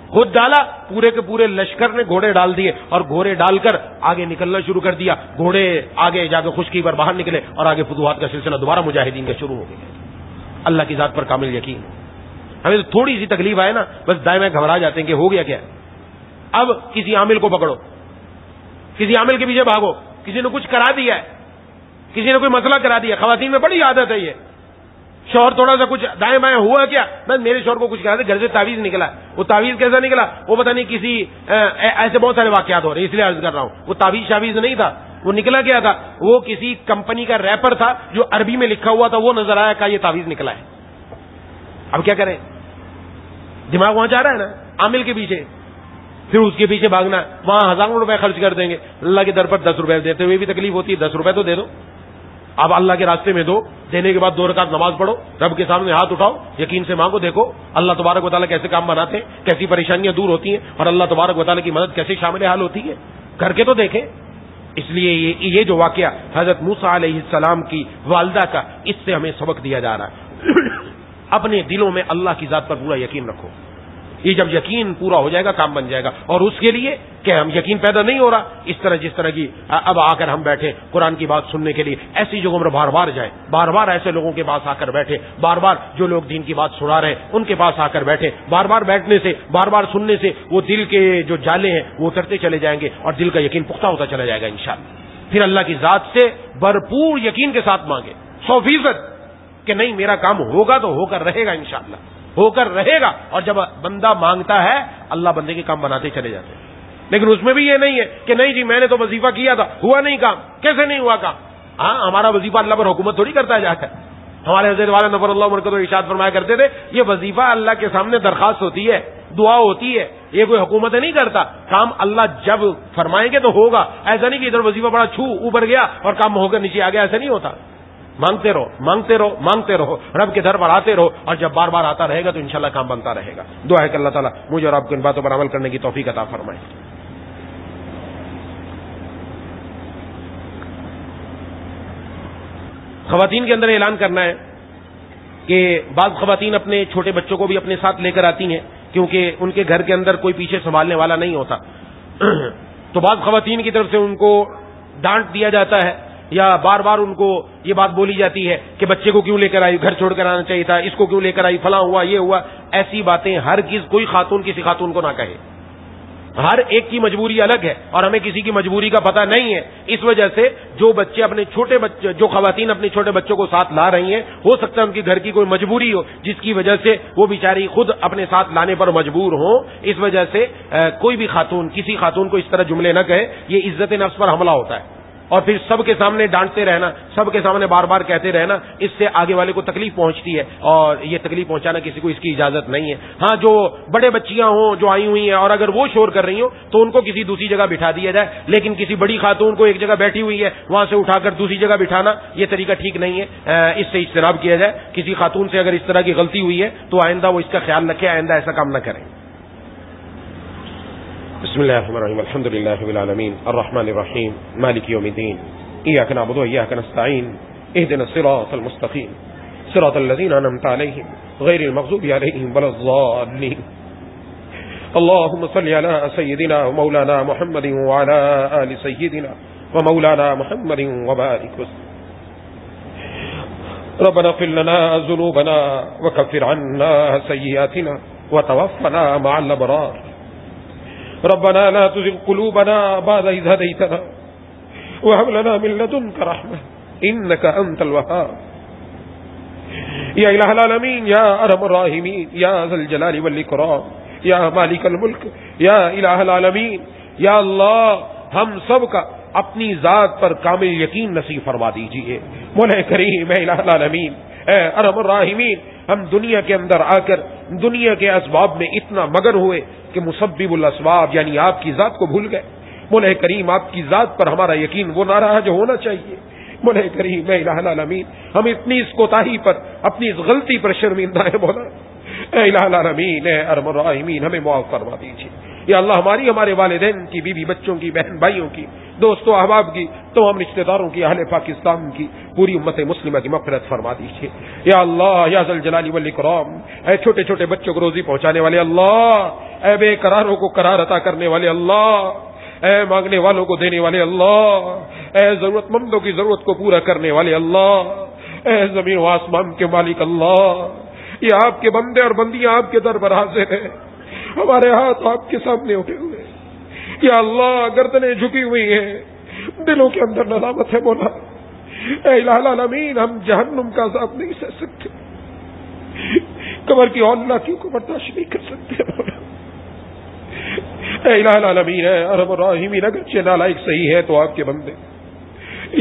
خود ڈالا، پورے کے پورے لشکر نے گھوڑے ڈال دیے اور گھوڑے ڈال کر آگے نکلنا شروع کر دیا، گھوڑے آگے جا کے خشکی پر باہر نکلے اور آگے فتوحات کا سلسلہ دوبارہ مجاہدین کا شروع ہو گیا۔ اللہ کی ذات پر کامل یقین، ہمیں تو تھوڑی سی تکلیف آئے نا بس دائیں بائیں گھبرا جاتے ہیں کہ ہو گیا کیا۔ اب کسی عامل کو پکڑو، کسی عامل کے پیچھے بھاگو، کسی نے کچھ کرا دیا ہے، کسی نے کوئی مسئلہ کرا دیا، خواتین میں بڑی عادت ہے یہ، شوہر تھوڑا سا کچھ دائیں بائیں ہوا کیا، بس میرے شوہر کو کچھ کرا دیا، گھر سے تعویذ نکلا، وہ تعویذ کیسا نکلا وہ پتہ نہیں، کسی ایسے بہت سارے واقعات ہو رہے ہیں اس لیے عرض کر رہا ہوں، وہ تعویذ شاویز نہیں تھا، وہ نکلا کیا تھا، وہ کسی کمپنی کا ریپر تھا جو عربی میں لکھا ہوا تھا، وہ نظر آیا، کہا یہ تعویذ نکلا ہے۔ اب کیا کریں، دماغ وہاں جا رہا ہے نا عامل کے پیچھے، پھر اس کے پیچھے بھاگنا، وہاں ہزاروں روپے خرچ کر دیں گے، اللہ کے در پر 10 روپے دیتے ہوئے بھی تکلیف ہوتی ہے، 10 روپے تو دے دو، اب اللہ کے راستے میں دو، دینے کے بعد 2 رکعت نماز پڑھو، رب کے سامنے ہاتھ اٹھاؤ، یقین سے مانگو، دیکھو اللہ تبارک و تعالیٰ کیسے کام بناتے ہیں، کیسی پریشانیاں دور ہوتی ہیں، اور اللہ تبارک و تعالیٰ کی مدد کیسے شامل حال ہوتی ہے، کر کے تو دیکھیں۔ اس لیے یہ جو واقعہ حضرت موسیٰ علیہ السلام کی والدہ کا، اس سے ہمیں سبق دیا جا رہا ہے اپنے دلوں میں اللہ کی ذات پر پورا یقین رکھو، یہ جب یقین پورا ہو جائے گا کام بن جائے گا، اور اس کے لیے کہ ہم یقین پیدا نہیں ہو رہا، اس طرح جس طرح کی اب آ کر ہم بیٹھے قرآن کی بات سننے کے لیے، ایسی جگہوں میں بار بار جائیں، بار بار ایسے لوگوں کے پاس آ کر بیٹھے، بار بار جو لوگ دین کی بات سنا رہے ہیں ان کے پاس آ کر بیٹھے، بار بار بیٹھنے سے، بار بار سننے سے وہ دل کے جو جالے ہیں وہ اترتے چلے جائیں گے اور دل کا یقین پختہ ہوتا چلا جائے گا انشاءاللہ۔ پھر اللہ کی ذات سے بھرپور یقین کے ساتھ مانگے 100% کہ نہیں میرا کام ہوگا تو ہو کر رہے گا، انشاءاللہ ہو کر رہے گا۔ اور جب بندہ مانگتا ہے اللہ بندے کے کام بناتے چلے جاتے ہیں، لیکن اس میں بھی یہ نہیں ہے کہ نہیں جی میں نے تو وظیفہ کیا تھا، ہوا نہیں کام، کیسے نہیں ہوا کام؟ ہاں ہمارا وظیفہ اللہ پر حکومت تھوڑی کرتا ہے جا کر، ہمارے حضرت والا نفر اللہ برکت ارشاد فرمایا کرتے تھے یہ وظیفہ اللہ کے سامنے درخواست ہوتی ہے، دعا ہوتی ہے، یہ کوئی حکومت نہیں کرتا کام، اللہ جب فرمائیں گے تو ہوگا. ایسا نہیں کہ ادھر وظیفہ بڑا چھو اوپر گیا اور کام ہو کر نیچے آ گیا، ایسا نہیں ہوتا. مانگتے رہو مانگتے رہو مانگتے رہو، رب کے در پر آتے رہو، اور جب بار بار آتا رہے گا تو انشاءاللہ کام بنتا رہے گا. دعا ہے کہ اللہ تعالیٰ مجھے اور آپ کو ان باتوں پر عمل کرنے کی توفیق عطا فرمائے. خواتین کے اندر اعلان کرنا ہے کہ بعض خواتین اپنے چھوٹے بچوں کو بھی اپنے ساتھ لے کر آتی ہیں کیونکہ ان کے گھر کے اندر کوئی پیچھے سنبھالنے والا نہیں ہوتا. تو بعض خواتین کی طرف سے ان کو ڈانٹ دیا جاتا ہے یا بار بار ان کو یہ بات بولی جاتی ہے کہ بچے کو کیوں لے کر آئی، گھر چھوڑ کر آنا چاہیے تھا، اس کو کیوں لے کر آئی، فلاں ہوا یہ ہوا. ایسی باتیں ہرگز کوئی خاتون کسی خاتون کو نہ کہے. ہر ایک کی مجبوری الگ ہے اور ہمیں کسی کی مجبوری کا پتہ نہیں ہے. اس وجہ سے جو بچے اپنے چھوٹے بچے، جو خواتین اپنے چھوٹے بچوں کو ساتھ لا رہی ہیں، ہو سکتا ہے ان کی گھر کی کوئی مجبوری ہو جس کی وجہ سے وہ بیچاری خود اپنے ساتھ لانے پر مجبور ہوں. اس وجہ سے کوئی بھی خاتون کسی خاتون کو اس طرح جملے نہ کہے، یہ عزت نفس پر حملہ ہوتا ہے. اور پھر سب کے سامنے ڈانٹتے رہنا، سب کے سامنے بار بار کہتے رہنا، اس سے آگے والے کو تکلیف پہنچتی ہے اور یہ تکلیف پہنچانا کسی کو اس کی اجازت نہیں ہے. ہاں جو بڑے بچیاں ہوں جو آئی ہوئی ہیں اور اگر وہ شور کر رہی ہوں تو ان کو کسی دوسری جگہ بٹھا دیا جائے، لیکن کسی بڑی خاتون کو ایک جگہ بیٹھی ہوئی ہے وہاں سے اٹھا کر دوسری جگہ بٹھانا یہ طریقہ ٹھیک نہیں ہے. اس سے اجتناب کیا جائے. کسی خاتون سے اگر اس طرح کی غلطی ہوئی ہے تو آئندہ وہ اس کا خیال رکھے، آئندہ ایسا کام نہ کریں. بسم اللہ الرحمن الرحیم، الحمد للہ رب العالمین الرحمن الرحیم مالک یوم الدین إياك نعبد وإياك نستعين اهدنا الصراط المستقيم صراط الذين أنعمت عليهم غير المغضوب عليهم ولا الضالين. اللهم صل على سيدنا ومولانا محمد وعلى آل سيدنا ومولانا محمد وبارك وسلم. ربنا اغفر لنا ذنوبنا وكفر عنا سيئاتنا وتوفنا مع الأبرار. ربنا لا تزغ قلوبنا بعد إذ هديتنا وهب لنا من لدنك رحمة إنك أنت الوهاب. يا إله العالمين يا أرحم الراحمين يا ذا الجلال والإكرام يا مالك الملك يا إله العالمين یا اللہ ہم سب کا اپنی ذات پر کامل یقین نصیب فرما دیجیے. مولا کریم اے الہ العالمین اے ارحم الراحمین، ہم دنیا کے اندر آ کر دنیا کے اسباب میں اتنا مگن ہوئے کہ مسبب الاسباب یعنی آپ کی ذات کو بھول گئے. مولا کریم آپ کی ذات پر ہمارا یقین وہ نہ رہا جو ہونا چاہیے. مولا کریم اے الہ العالمین ہم اتنی اس کوتاہی پر اپنی اس غلطی پر شرمندہ ہیں. مولا اے الہ العالمین اے ارحم الراحمین ہمیں معاف فرما دیجیے. یا اللہ ہمارے والدین کی، بیوی بچوں کی، بہن بھائیوں کی، دوستوں احباب کی، تمام رشتہ داروں کی، اہل پاکستان کی، پوری امت مسلمہ کی مغفرت فرما دیجیے. یا اللہ یا ذل جلال والاکرام اے چھوٹے چھوٹے بچوں کو روزی پہنچانے والے اللہ، اے بے قراروں کو قرار عطا کرنے والے اللہ، اے مانگنے والوں کو دینے والے اللہ، اے ضرورت مندوں کی ضرورت کو پورا کرنے والے اللہ، اے زمین و آسمان کے مالک اللہ، یہ آپ کے بندے اور بندیاں آپ کے در پر حاضر ہیں. ہمارے ہاتھ آپ کے سامنے اٹھے ہوئے. یا اللہ گردنیں جھکی ہوئی ہیں، دلوں کے اندر ندامت ہے. مولا اے الہ العالمین ہم جہنم کا عذاب نہیں سہ سکتے، قبر کی ہولناکیوں کو برداشت نہیں کر سکتے. مولا اے الہ العالمین اے ارحم الراحمین اگرچہ نالائق صحیح ہے تو آپ کے بندے.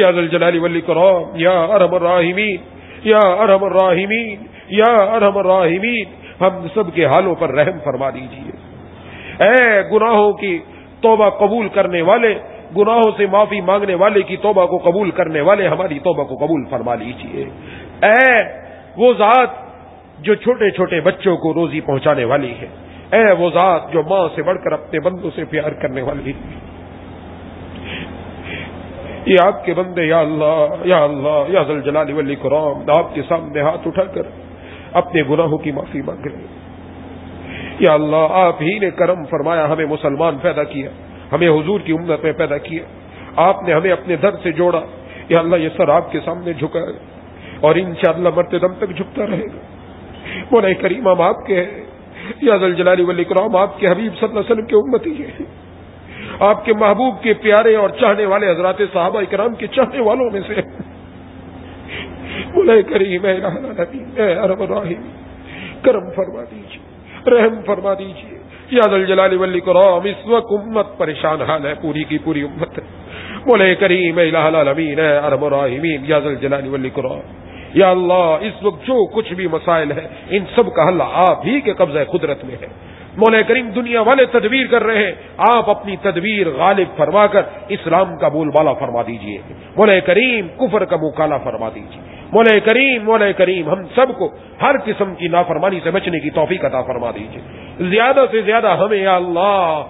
یا ذل جلال والاکرام یا ارحم الراحمین یا ارحم الراحمین یا ارحم الراحمین ہم سب کے حالوں پر رحم فرما دیجیے. اے گناہوں کی توبہ قبول کرنے والے، گناہوں سے معافی مانگنے والے کی توبہ کو قبول کرنے والے ہماری توبہ کو قبول فرما لیجیے. اے وہ ذات جو چھوٹے چھوٹے بچوں کو روزی پہنچانے والی ہے، اے وہ ذات جو ماں سے بڑھ کر اپنے بندوں سے پیار کرنے والی ہے، یہ آپ کے بندے یا اللہ یا ذل جلال والاکرام آپ کے سامنے ہاتھ اٹھا کر اپنے گناہوں کی معافی مانگ رہے ہیں. یا اللہ آپ ہی نے کرم فرمایا، ہمیں مسلمان پیدا کیا، ہمیں حضور کی امت میں پیدا کیا، آپ نے ہمیں اپنے در سے جوڑا. یا اللہ یہ سر آپ کے سامنے جھکا ہے اور انشاءاللہ مرتے دم تک جھکتا رہے گا. مولا کریم ہم آپ کے ہیں، یا ذل جلال والاکرام آپ کے حبیب صلی اللہ علیہ وسلم کے امتی ہیں، آپ کے محبوب کے پیارے اور چاہنے والے حضرات صحابہ کرام کے چاہنے والوں میں سے. مولا کریم اے الہ العالمین اے ارحم الراحمین کرم فرما دیجیے، رحم فرما دیجیے. یا ذل جلال والاکرام اس وقت امت پریشان حال ہے، پوری کی پوری امت ہے. مولا کریم اے الہ العالمین اے ارحم الراحمین یا ذل جلال والاکرام یا اللہ اس وقت جو کچھ بھی مسائل ہے ان سب کا حل آپ ہی کے قبضہ قدرت میں ہے. مولا کریم دنیا والے تدبیر کر رہے ہیں، آپ اپنی تدبیر غالب فرما کر اسلام کا بول بالا فرما دیجئے. مولا کریم کفر کا مکالا فرما دیجئے. مولا کریم ہم سب کو ہر قسم کی نافرمانی سے بچنے کی توفیق عطا فرما دیجئے. زیادہ سے زیادہ ہمیں یا اللہ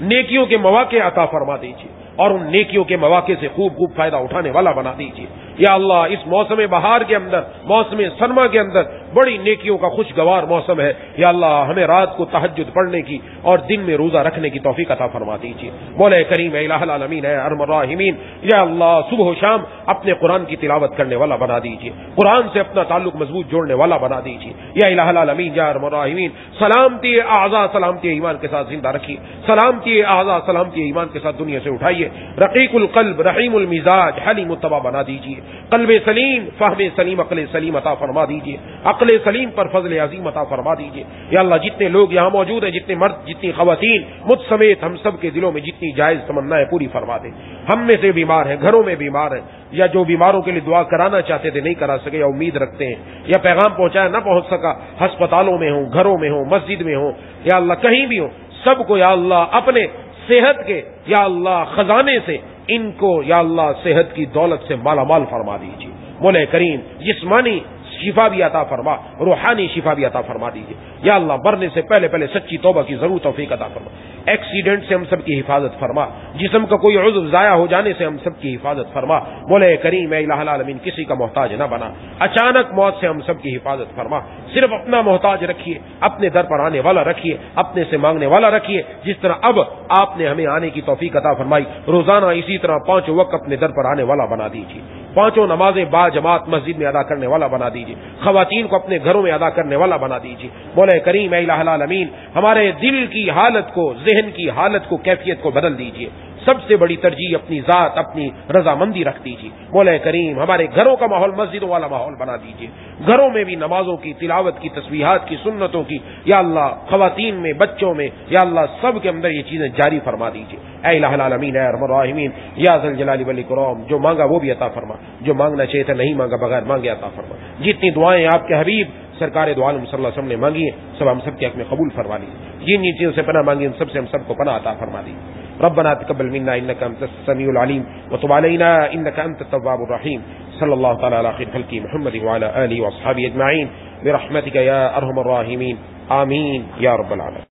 نیکیوں کے مواقع عطا فرما دیجئے اور ان نیکیوں کے مواقع سے خوب فائدہ اٹھانے والا بنا دیجئے. یا اللہ اس موسم بہار کے اندر، موسم سرما کے اندر بڑی نیکیوں کا خوشگوار موسم ہے. یا اللہ ہمیں رات کو تہجد پڑھنے کی اور دن میں روزہ رکھنے کی توفیق عطا فرما دیجیے. مولا کریم اے الہ العالمین اے ارحم الراحمین، یا اللہ صبح و شام اپنے قرآن کی تلاوت کرنے والا بنا دیجیے، قرآن سے اپنا تعلق مضبوط جوڑنے والا بنا دیجیے. یا الہ العالمین یا ارحم الراحمین سلامتی اعضاء سلامتی ایمان کے ساتھ زندہ رکھیے، سلامتی اعضاء سلامتی ایمان کے ساتھ دنیا سے اٹھائیے. رقیق القلب رحیم المزاج حلیم الطبع بنا دیجیے. قلب سلیم فہم سلیم عقل سلیم عطا فرما دیجیے، عقل سلیم پر فضل عظیم عطا فرما دیجیے. یا اللہ جتنے لوگ یہاں موجود ہیں، جتنے مرد جتنی خواتین، مجھ سمیت ہم سب کے دلوں میں جتنی جائز تمنائیں پوری فرما دے. ہم میں سے بیمار ہیں، گھروں میں بیمار ہیں، یا جو بیماروں کے لیے دعا کرانا چاہتے تھے نہیں کرا سکے، یا امید رکھتے ہیں، یا پیغام پہنچایا نہ پہنچ سکا، ہسپتالوں میں ہوں، گھروں میں ہوں، مسجد میں ہوں، یا اللہ کہیں بھی ہوں، سب کو یا اللہ اپنے صحت کے یا اللہ خزانے سے ان کو یا اللہ صحت کی دولت سے مالا مال فرما دیجیے. مولا کریم جسمانی شفا بھی عطا فرما، روحانی شفا بھی عطا فرما دیجیے. یا اللہ مرنے سے پہلے سچی توبہ کی ضرور توفیق عطا فرما. ایکسیڈنٹ سے ہم سب کی حفاظت فرما، جسم کا کوئی عضو ضائع ہو جانے سے ہم سب کی حفاظت فرما. مولا کریم اے الہ العالمین کسی کا محتاج نہ بنا، اچانک موت سے ہم سب کی حفاظت فرما. صرف اپنا محتاج رکھیے، اپنے در پر آنے والا رکھیے، اپنے سے مانگنے والا رکھیے. جس طرح اب آپ نے ہمیں آنے کی توفیق عطا فرمائی، روزانہ اسی طرح 5 وقت اپنے در پر آنے والا بنا دیجیے. 5 نمازیں با جماعت مسجد میں ادا کرنے والا بنا دیجیے. خواتین کو اپنے گھروں میں ادا کرنے والا بنا دیجیے. مولا کریم اے الہ العالمین ہمارے دل کی حالت کو، ذہن کی حالت کو، کیفیت کو بدل دیجیے. سب سے بڑی ترجیح اپنی ذات، اپنی رضامندی رکھ دیجیے. مولا کریم ہمارے گھروں کا ماحول مسجدوں والا ماحول بنا دیجیے. گھروں میں بھی نمازوں کی تلاوت کی، تسبیحات کی، سنتوں کی یا اللہ خواتین میں، بچوں میں یا اللہ سب کے اندر یہ چیزیں جاری فرما دیجیے. اے الہ العالمین اے ارحم الراحمین یا ذل جلال والاکرام جو مانگا وہ بھی عطا فرما، جو مانگنا چاہیے تھا نہیں مانگا بغیر مانگے عطا فرما. جتنی دعائیں آپ کے حبیب سرکار دو عالم صلی اللہ علیہ وسلم نے مانگی ہیں سب ہم سب کے حق میں قبول فرما لیجیے. جن چیزوں سے پناہ مانگی ان سب سے ہم سب کو پناہ عطا فرما دیجیے. ربنا تقبل منا انك انت السميع العليم وتب علينا انك انت التواب الرحيم. صلى الله تعالى على خير خلقه محمد وعلى اله واصحابه اجمعين برحمتك يا ارحم الراحمين. آمين يا رب العالمين.